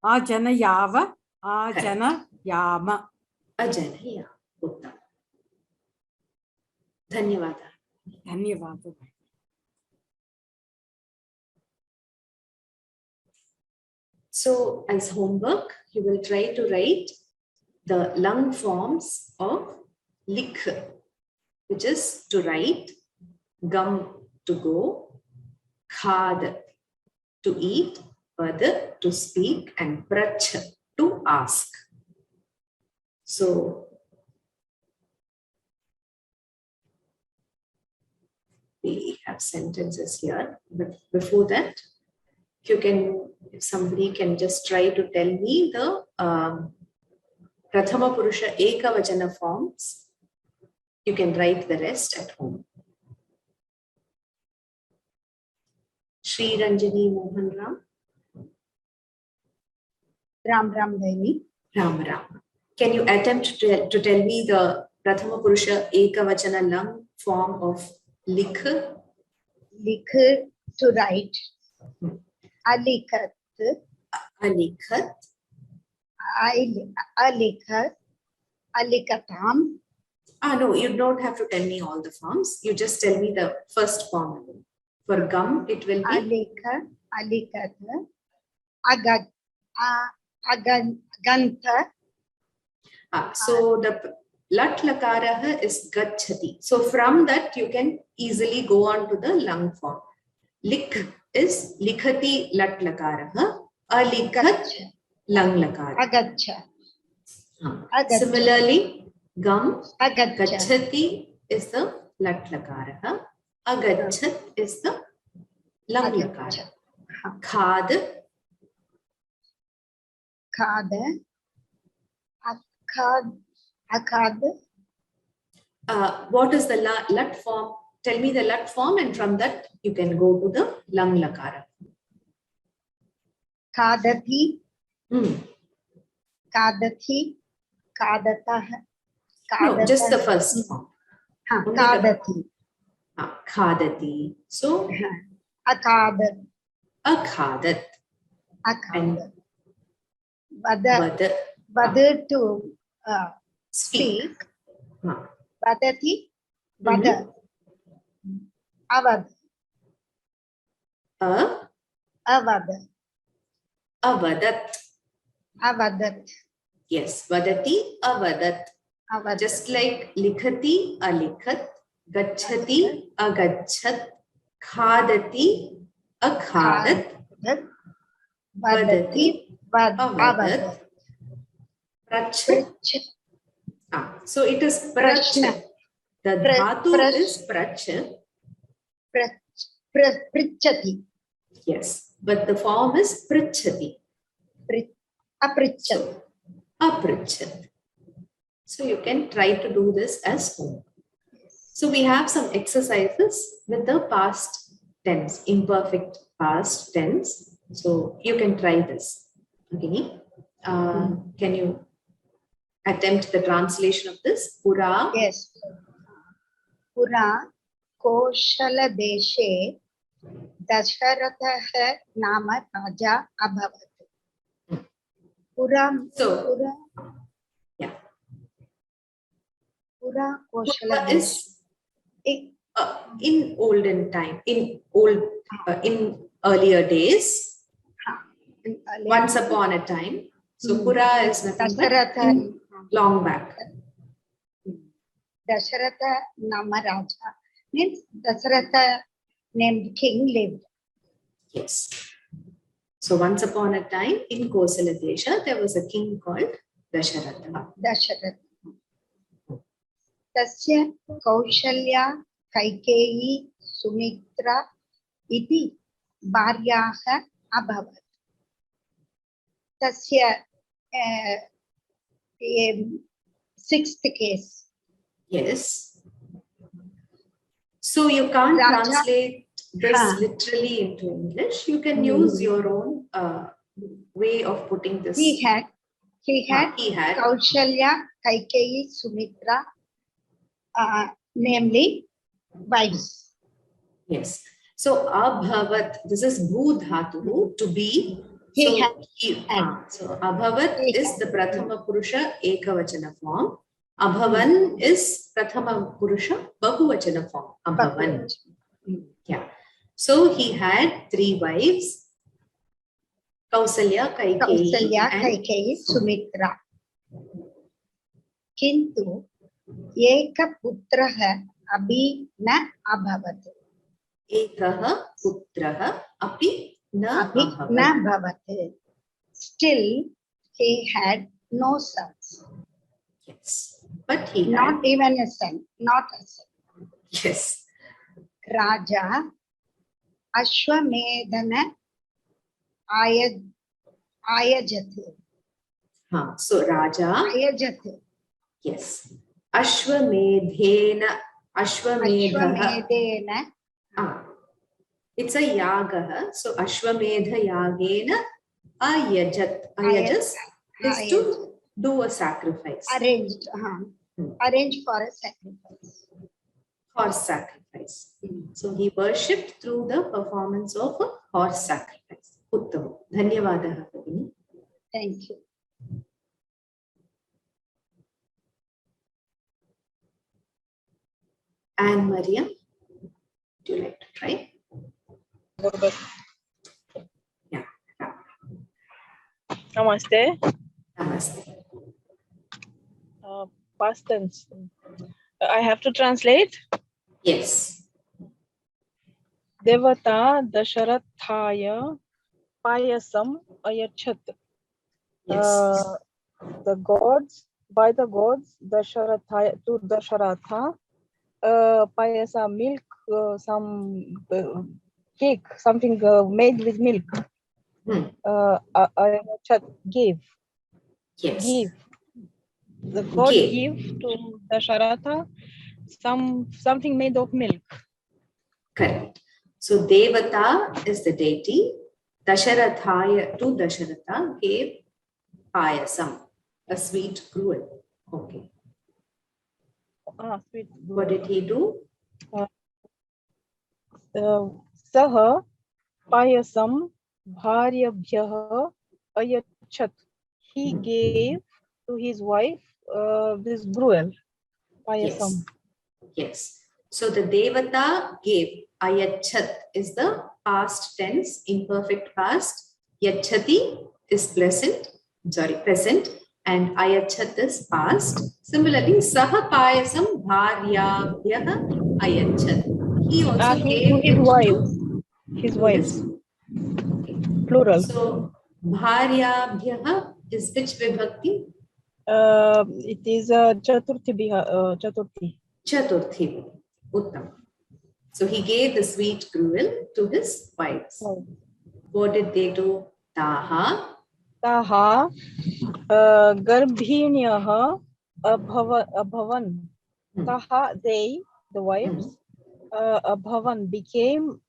Ajanayava, Ajanayama. Ajanaya. Uttam. Dhanyavada. Dhanyavada. So, as homework, you will try to write the lung forms of likh, which is to write, gum to go, khad to eat, pad to speak, and prach to ask. So, we have sentences here, but before that, if somebody can just try to tell me the Prathama Purusha Ekavachana forms, you can write the rest at home. Shri Ranjani Mohan Ram. Ram Vaini. Ram Ram. Can you attempt to tell me the Prathama Purusha Ekavachana lung form of likh? Likh, to write. Alikhat. Alikhat. Alikhat. Alikatam. No, you don't have to tell me all the forms. You just tell me the first form. For gum, it will be Alika, alikat, agad, agantha. So the lat lakara is gachati. So from that you can easily go on to the lung form. Lik is likhati lat lakara, alikhat lung lakara. Agacha. Agacha. Similarly, gum Agacha. gachati is the lat lakara, agachat is the lung lakara. Khad, Khad, akhad, akhad. What is the lat form? Tell me the lat form, and from that you can go to the lung lakara. Khadati, Hmm. Khadati, Khadatah. No, just the first form. Khadati. Khadati. So, Akhadat. akhadat. Akhadat. Vada. Vada to speak. Vadati. Vada. Avad. Avad. Avadat. Avadat. Yes, vadati, avadat. Avadat. Just like likhati, alikhat, gachati, agachat, khadati, akhadat, Vadati, avadat, prach. So it is prach. The dhatu is prach. Prichati. Yes, but the form is prichati. Aprichat. Aprichat. So you can try to do this as home. So we have some exercises with the past tense, imperfect past tense. So you can try this. Okay. Can you attempt the translation of this? Pura. Yes. Pura Koshala Deshe Dasharatha Nama Raja Abhavat. Pura. So, yeah. Pura Koshala is in olden time, in earlier days, once upon a time. So Pura is nothing but long back. Dasharatha Nama Raja means Dasharatha named king lived. Yes. So once upon a time in Kosala Desha, there was a king called Dasharatha. Dasharatha. Tasya Kaushalya Kaikeyi Sumitra iti Bharyaha Abhavat. Tasya sixth case. Yes. So you can't Raja, translate this literally into English. You can use your own way of putting this. He had Kaushalya Kaikeyi Sumitra, namely wives. Yes. So abhavat, this is bhu dhatu, to be. So abhavat is the prathama purusha ekavachana form. Abhavan is prathama purusha bahuvachana form. Abhavan. Yeah. So he had 3 wives. Kausalya, Kaikeyi, Sumitra. Kintu eka putraha abhi na abhavat. Ekaha putraha api na bhavat. Still, he had no sons. Yes, but he not had even a son. Not a son. Yes. Raja Ashwamedhana Ayajat. So Raja. Ayajat. Yes. Ashwamedhena. Ashwamedhena. It's a yaga. So Ashwamedha yagena ayajat. Ayajas is to do a sacrifice. Arranged. Arranged for a sacrifice. Horse sacrifice. So he worshipped through the performance of a horse sacrifice. Uttam. Dhanyavadaha. Thank you. And Maria, would you like to try? Yeah. Namaste. Namaste. Past tense. I have to translate. Yes. Devata Dasharathaya Payasam Ayachat. Yes. The gods, by the gods, Dasharathaya to Dasharatha, Payasa milk, some cake, something made with milk. Ayachat gave. Yes. Give. The god give to Dasharatha something made of milk. Correct. So Devata is the deity. Dasharathaya to Dasharatha gave payasam, a sweet gruel. Okay. Sweet. What did he do? Saha payasam bharyabhyah ayachat. He gave to his wife this gruel, payasam. Yes. Yes. So the Devata gave. Ayachat is the past tense, imperfect past. Yachati is present, and Ayachat is past. Similarly, Saha Payasam Bharyabhyah Ayachat. He also gave to his wife. His wives. Plural. So Bharyabhyah is which vibhakti? It is Chaturthi. Chaturthi. Uttam. So he gave the sweet gruel to his wives. What did they do? Taha. Taha garbhinyah abhavan. Taha, they, the wives, abhavan became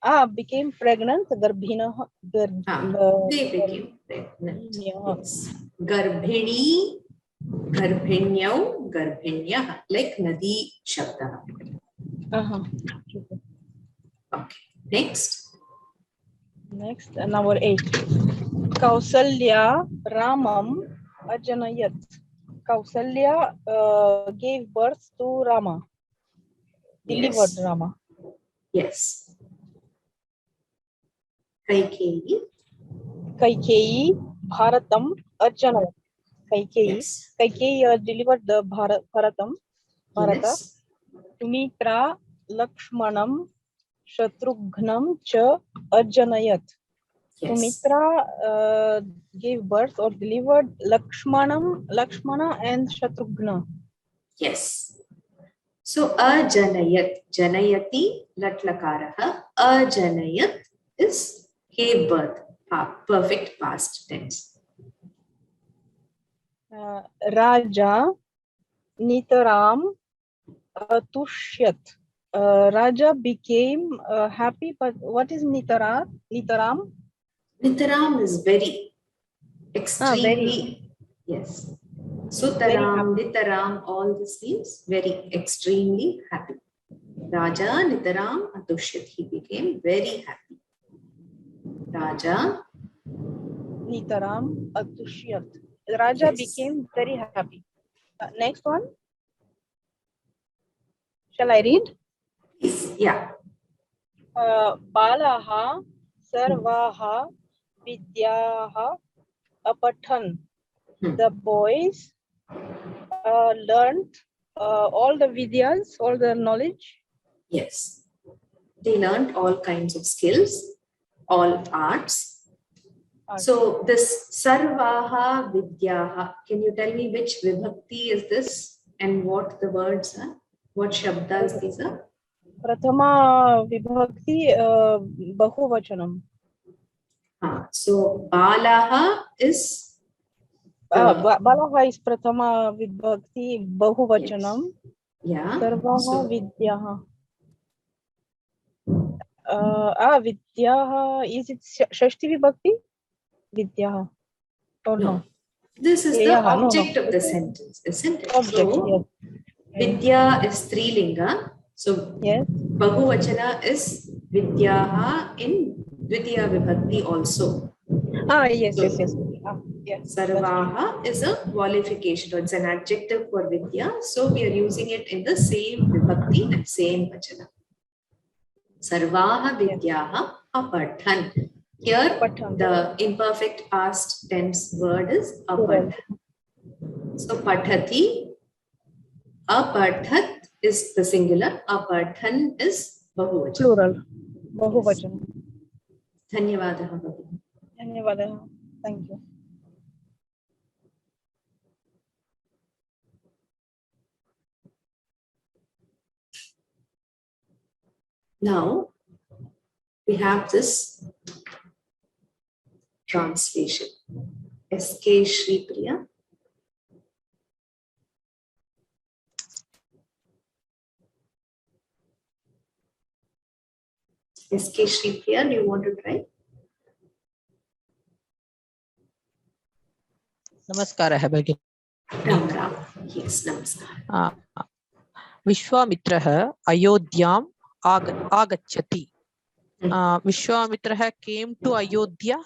pregnant. Garbhinah. They became pregnant. Yes. Garbhini, garbhinyau, garbhinyah, like nadi shabda. Okay. Next. Number 8. Kausalya Ramam Ajanayat. Kausalya gave birth to Rama. Delivered Rama. Yes. Kaikeyi Bharatam Arjanayat. Kaikeyi delivered the Bharatam. Bharata. Yes. Sumitra Lakshmanam Shatrughnam cha Arjanayat. Yes. Sumitra gave birth or delivered Lakshmana and Shatrughna. Yes. So ajanayat, janayati, latlakaraha, ajanayat is gave birth, perfect past tense. Raja Nitaram Atushyat. Raja became happy, but what is Nitaram? Nitaram is very, extremely, yes. Sutaram, Nitaram, all this means very, extremely happy. Raja Nitaram Atushyat, he became very happy. Raja Nitaram Atushyat. Raja became very happy. Next one. Shall I read? Yeah. Balaha Sarvaha Vidyaha Apathan. The boys learned all the vidyas, all the knowledge. Yes. They learned all kinds of skills, all arts. So this Sarvaha Vidyaha, can you tell me which vibhakti is this and what the words are? What shabdas these are? Prathama Vibhakti Bahuvachanam. So Balaha is Balaha is Prathama Vibhakti Bahuvachanam. Yeah. Sarvaha Vidyaha. Vidyaha, is it Shashti Vibhakti? Vidyaha. Or no? This is the object of the sentence, isn't it? Object, so, Vidya is Strilinga. So, Bahuvachana is Vidyaha in Dvitiya Vibhakti also. Yes. Yes. Sarvaha is a qualification, or it's an adjective for Vidya. So we are using it in the same vibhakti and same vachana. Sarvaha Vidyaha apadhan. Here, the imperfect past tense word is apadhan. So padhati, apadhat is the singular, apadhan is bahuvachan. Plural. Bahuvachan. Dhanyavadaha Bhavini. Dhanyavadaha. Thank you. Now, we have this translation. S.K. Shri Priya. S.K. Shri Priya, do you want to try? नमस्कारः भगिनी. Ram Ram. Yes, namaskar. विश्वामित्रः अयोध्याम् आगच्छति. Vishwamitra came to Ayodhya.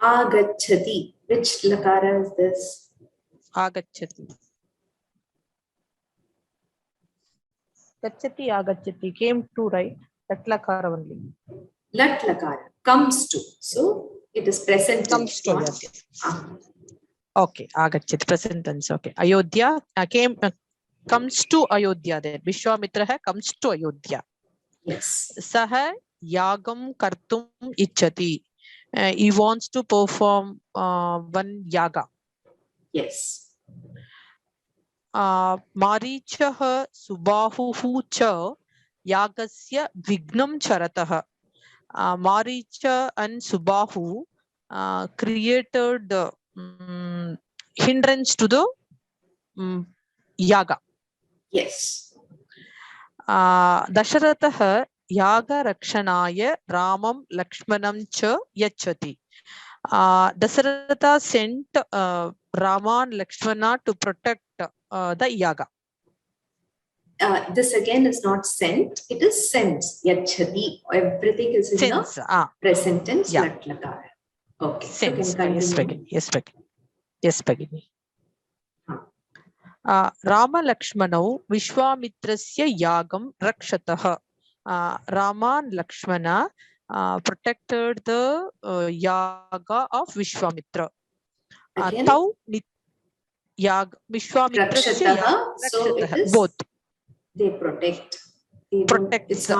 Agachati. Which lakara is this? Agachati. Gachati, agachati. Came to, right? Lat lakara only. Lat lakara. Comes to. So, it is present. Comes to, yes. Okay, agachati. Present tense. Okay. Ayodhya comes to Ayodhya there. Vishwamitra comes to Ayodhya. Yes. Saha yagam kartum ichchati. He wants to perform one yaga. Yes. Marichah subahuhu cha yagasya vignam charatah. Maricha and Subahu created hindrance to the yaga. Yes. Dasharatah yaga rakshanaya ramam lakshmanam cha yachati. Dasaratha sent Rama and Lakshmana to protect the yaga. This again is not sent, it is sense. Yachati. Everything is in sense, the present tense. Yeah. Lat lakara. Okay. Sense. Yes, Bhagini. Yes, Bhagini. Yes, Bhagini. Rama Lakshmanau Vishwamitrasya yagam rakshatah. Rama and Lakshmana protected the yaga of Vishwamitra. Tau yaga Vishwamitrasya yaga so it is both. They protect. Protects the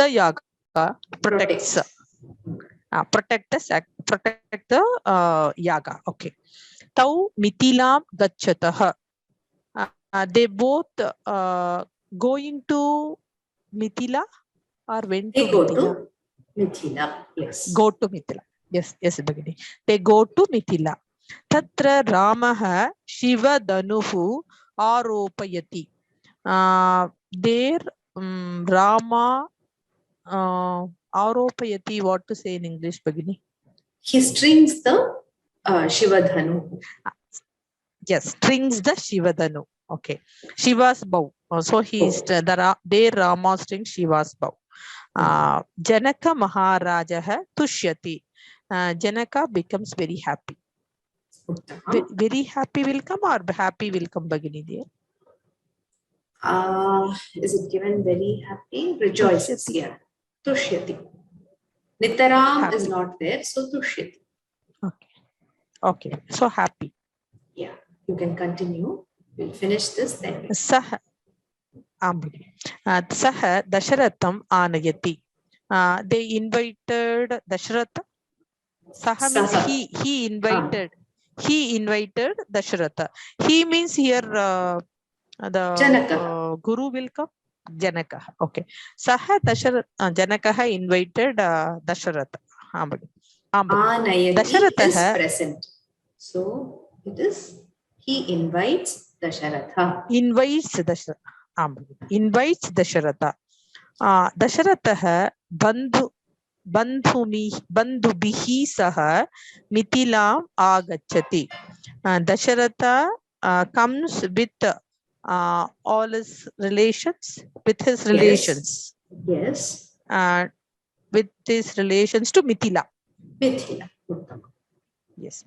yaga. Protect the yaga. Okay. Tau mitilam gachatah. They both going to Mithila or went to Mithila? Go to Mithila. Yes. Go to Mithila. Yes, yes, Bhagini. They go to Mithila. Tatra Ramaha Shiva Danuhu Aropayati. There Rama Aropayati, what to say in English, Bhagini? He strings the Shivadhanu. Yes, strings the Shivadhanu. Okay. Shiva's bow. So he is there Rama strings Shiva's bow. Janaka Maharajaha Tushyati. Janaka becomes very happy. Very happy will come or happy will come, Bhagini dear? Is it given very happy? Rejoices here. Tushyati. Nitaram happy is not there, so Tushyati. Okay. Okay. So happy. Yeah. You can continue. We'll finish this then. Saha Dasharatham Anayati. They invited Dasharatha. Saha means he invited. He invited Dasharatha. He means here the Guru will come. Janaka. Okay. Saha Janaka invited Dasharatha. Anayati is present. So it is he invites Dasharatha. Invites Dasharatha. Invites Dasharatha. Dasharatha bandhubihi saha Mithilam agachati. Dasharatha comes with all his relations, Yes. With his relations to Mithila. Mithila. Yes.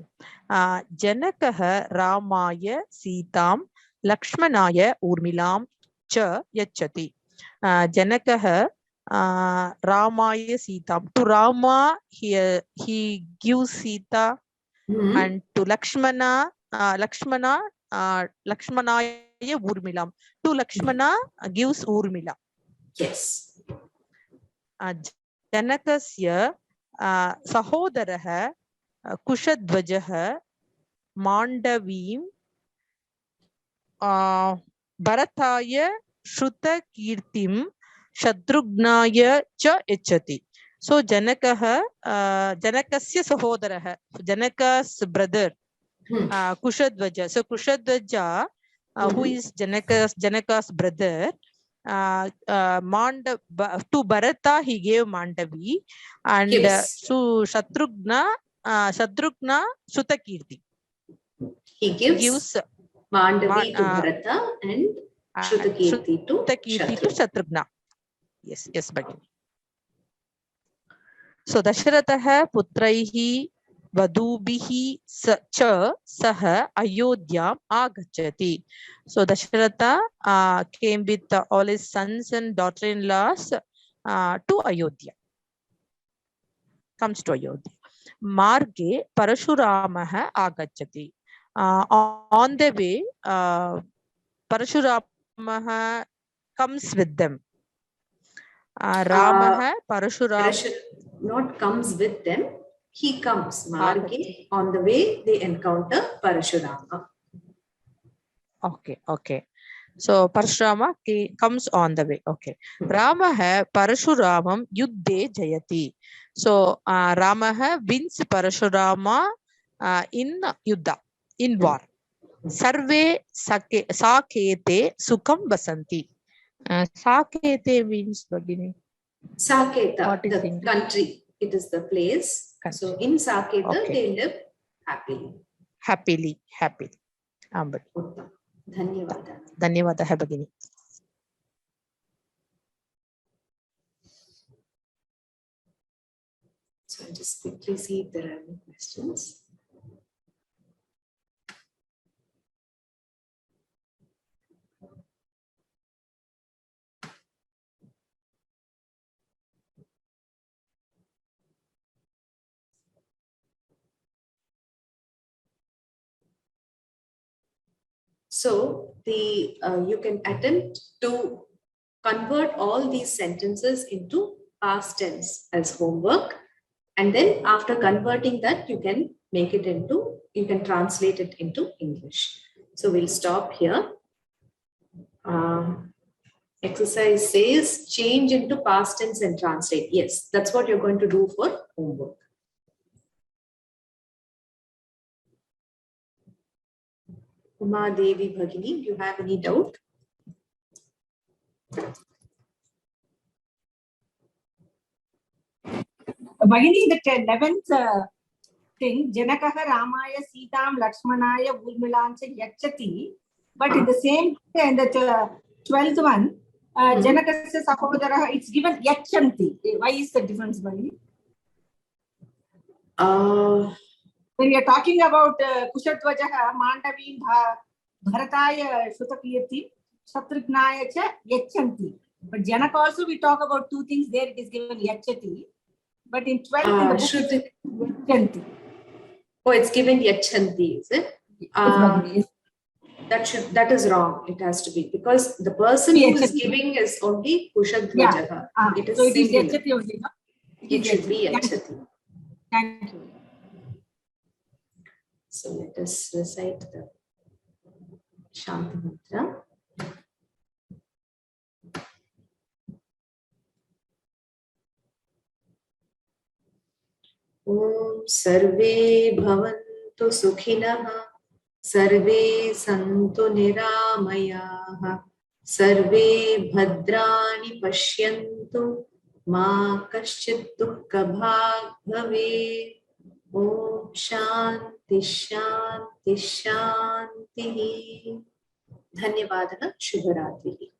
Janakaha Ramaya Sitam Lakshmanaya Urmilam Cha Yachati. Janakaha Ramaya Sitam. To Rama he gives Sita, and to Lakshmana Lakshmanaya Urmilam. To Lakshmana gives Urmila. Yes. Janakasya Sahodaraha Kushadvajaha Mandavim Bharataya Shruta Kirtim Shatrughnaya Cha Echati. So Janakaha Janakasya Sahodaraha, Janaka's brother, Kushadvaja. So Kushadvaja, who is Janaka's brother, to Bharata he gave Mandavi, and to Shatrugna Shrutakirti. He gives Mandavi to Bharata and Shrutakirti to Shatrugna. Yes, yes, Bhagini. So Dasharatha Putraihi Vadubihi Cha Saha Ayodhyam Agachati. So Dasharatha came with all his sons and daughter-in-laws to Ayodhya. Comes to Ayodhya. Marge Parashuramaha Agachati. On the way, Parashuramaha comes with them. Ramaha Parashuram. Not comes with them. He comes. Marge. On the way, they encounter Parashurama. Okay, okay. So Parashurama comes on the way. Okay. Ramaha Parashuramam Yuddhe Jayati. So Ramaha wins Parashurama in Yuddha, in war. Sarve Sakete Sukham Vasanti. Sakete means Bhagini. Saketa, the country. It is the place. Country. So in Saketa, they live happily. Happily. Dhanyavada. Dhanyavada Bhagini. So I'll just quickly see if there are any questions. So you can attempt to convert all these sentences into past tense as homework, and then after converting that, you can translate it into English. So we'll stop here. Exercise says change into past tense and translate. Yes, that's what you're going to do for homework. Uma Devi Bhagini, do you have any doubt? Bhagini, the 11th thing, Janakaha Ramaya Sitam Lakshmanaya Urmilancha Yachati, but in the same and the 12th one, Janakasya Sahodara, it's given Yachanti. Why is the difference, Bhagini? When we are talking about Kushatvajaha, Mandavim, Bharataya Shrutakirti, Shatrughnaya cha Yachanti. But Janaka also we talk about two things there, it is given Yachati. But in 12th in the book, it's Yachanti. Oh, it's given Yachanti, is it? That is wrong. It has to be, because the person who is giving is only Kushadvajaha. It is so it is singular. Yachati only, no? It should be Yachati. Thank you. So let us recite the Shanti Mantra. Om Sarve Bhavantu Sukhinah, Sarve Santu Niramayaha, Sarve Bhadrani Pashyantu, Ma Kaschit Dukkha Bhag Bhave. Om Shanti Shanti Shanti. Dhanyavadaha. Shubharatri.